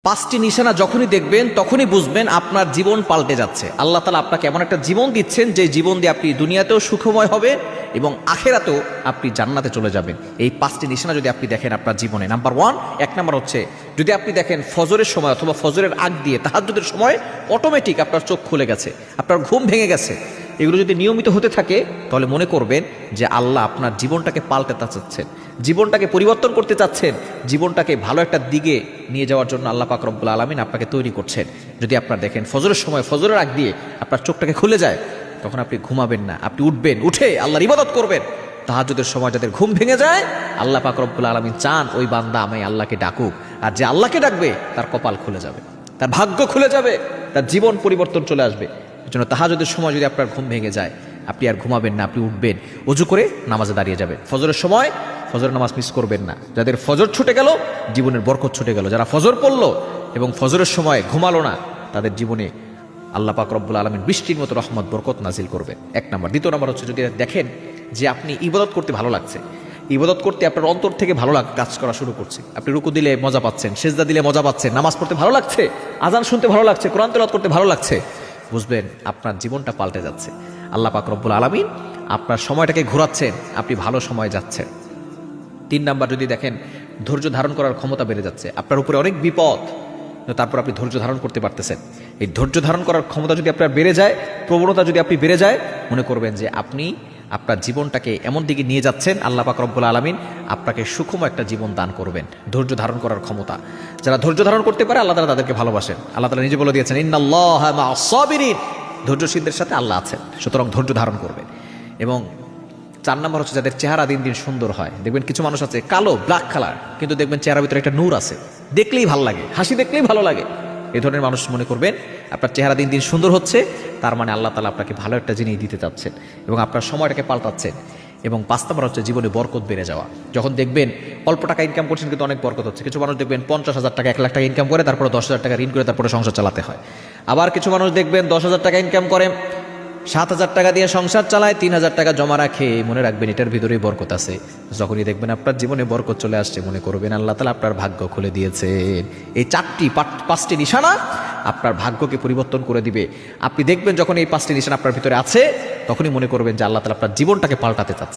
পাঁচটি নিশানা যখনই দেখবেন তখনই বুঝবেন আপনার জীবন পাল্টে যাচ্ছে। আল্লাহ তাআলা আপনাকে এমন একটা জীবন দিচ্ছেন যে জীবন দিয়ে আপনি দুনিয়াতেও সুখময় হবে এবং আখেরাতেও আপনি জান্নাতে চলে যাবেন। এই পাঁচটি নিশানা যদি আপনি দেখেন আপনার জীবনে, নাম্বার ওয়ান, এক নাম্বার হচ্ছে যদি আপনি দেখেন ফজরের সময় অথবা ফজরের আগ দিয়ে তাহাজ্জুদের সময় অটোমেটিক আপনার চোখ খুলে গেছে, আপনার ঘুম ভেঙে গেছে, এগুলো যদি নিয়মিত হতে থাকে তাহলে মনে করবেন যে আল্লাহ আপনার জীবনটাকে পাল্টাতে চাচ্ছেন, জীবনটাকে পরিবর্তন করতে চাচ্ছেন, জীবনটাকে ভালো একটা দিকে নিয়ে যাওয়ার জন্য আল্লাহ পাক রব্বুল আলামিন আপনাকে তৈরি করছেন। যদি আপনার দেখেন ফজরের সময় ফজরের আগ দিয়ে আপনার চোখটাকে খুলে যায়, তখন আপনি ঘুমাবেন না, আপনি উঠবেন, উঠে আল্লাহর ইবাদত করবেন। তাহাজ্জুদের সময় যাদের ঘুম ভেঙে যায়, আল্লাহ পাক রব্বুল আলামিন চান ওই বান্দা আমি আল্লাহকে ডাকুক, আর যে আল্লাহকে ডাকবে তার কপাল খুলে যাবে, তার ভাগ্য খুলে যাবে, তার জীবন পরিবর্তন চলে আসবে। এজন্য তাহাজ্জুদের সময় যদি আপনার ঘুম ভেঙে যায়, আপনি আর ঘুমাবেন না, আপনি উঠবেন, ওযু করে নামাজে দাঁড়িয়ে যাবেন। ফজরের সময় ফজর নামাজ মিস করবেন না। যাদের ফজর ছুটে গেল জীবনের বরকত ছুটে গেল। যারা ফজর পড়লো এবং ফজরের সময় ঘুমালো না, তাদের জীবনে আল্লাহ পাক রব্বুল আলামিন বৃষ্টির মতো রহমত বরকত নাজিল করবে, এক নাম্বার। দ্বিতীয় নাম্বার হচ্ছে যদি দেখেন যে আপনি ইবাদত করতে ভালো লাগছে, ইবাদত করতে আপনার অন্তর থেকে ভালো কাজ করা শুরু করছে, আপনি রুকু দিলে মজা পাচ্ছেন, সেজদা দিলে মজা পাচ্ছেন, নামাজ পড়তে ভালো লাগছে, আজান শুনতে ভালো লাগছে, কোরআন তেলাওয়াত করতে ভালো লাগছে, বুঝবেন আপনার জীবনটা পাল্টে যাচ্ছে। আল্লাহ পাক রব্বুল আলামিন আপনার সময়টাকে ঘোরাচ্ছেন, আপনি ভালো সময় যাচ্ছেন। তিন নাম্বার যদি দেখেন ধৈর্য ধারণ করার ক্ষমতা বেড়ে যাচ্ছে, আপনার উপরে অনেক বিপদ, তারপর আপনি ধৈর্য ধারণ করতে পারতেছেন। এই ধৈর্য ধারণ করার ক্ষমতা যদি আপনার বেড়ে যায়, প্রবণতা যদি আপনি বেড়ে যায়, মনে করবেন যে আপনি আপনার জীবনটাকে এমন দিকে নিয়ে যাচ্ছেন, আল্লাহ পাক রব্বুল আলামিন আপনাকে সুখম একটা জীবন দান করবেন। ধৈর্য ধারণ করার ক্ষমতা, যারা ধৈর্য ধারণ করতে পারে আল্লাহ তাআলা তাদেরকে ভালোবাসেন। আল্লাহ তাআলা নিজে বলে দিয়েছেন ইন্নাল্লাহা মা'আস সাবিরিন, ধৈর্যশীলদের সাথে আল্লাহ আছেন, সুতরাং ধৈর্য ধারণ করবেন। এবং চার নম্বর হচ্ছে যাদের চেহারা দিন দিন সুন্দর হয়। দেখবেন কিছু মানুষ আছে কালো, ব্ল্যাক কালার, কিন্তু দেখবেন চেহারার ভিতরে একটা নূর আছে, দেখলেই ভালো লাগে, হাসি দেখলেই ভালো লাগে। এই ধরনের মানুষ মনে করবেন আপনার চেহারা দিন দিন সুন্দর হচ্ছে, তার মানে আল্লাহ তাআলা আপনাকে ভালো একটা জিনিস দিতে চাচ্ছেন এবং আপনার সময়টাকে পাল্টাচ্ছেন। এবং পাঁচ নম্বর হচ্ছে জীবনে বরকত বেড়ে যাওয়া। যখন দেখবেন অল্প টাকা ইনকাম করছেন কিন্তু অনেক বরকত হচ্ছে। কিছু মানুষ দেখবেন 50,000 টাকা 1 লাখ টাকা ইনকাম করে, তারপরে 10,000 টাকা ঋণ করে তারপরে সংসার চালাতে হয়। আবার কিছু মানুষ দেখবেন 10,000 টাকা ইনকাম করে, 7,000 টাকা দিয়ে সংসার চালায়, 3,000 টাকা জমা রাখে। মনে রাখবেন এটার ভিতরেই বরকত আছে। যখনই দেখবেন আপনার জীবনে বরকত চলে আসছে, মনে করবেন আল্লাহ তাআলা আপনার ভাগ্য খুলে দিয়েছেন। এই পাঁচটি নিশানা আপনার ভাগ্যকে পরিবর্তন করে দিবে। আপনি দেখবেন যখন এই 5টি নিশানা আপনার ভিতরে আছে, তখনই মনে করবেন যে আল্লাহ তাআলা আপনার জীবনটাকে পাল্টাতে চাচ্ছে।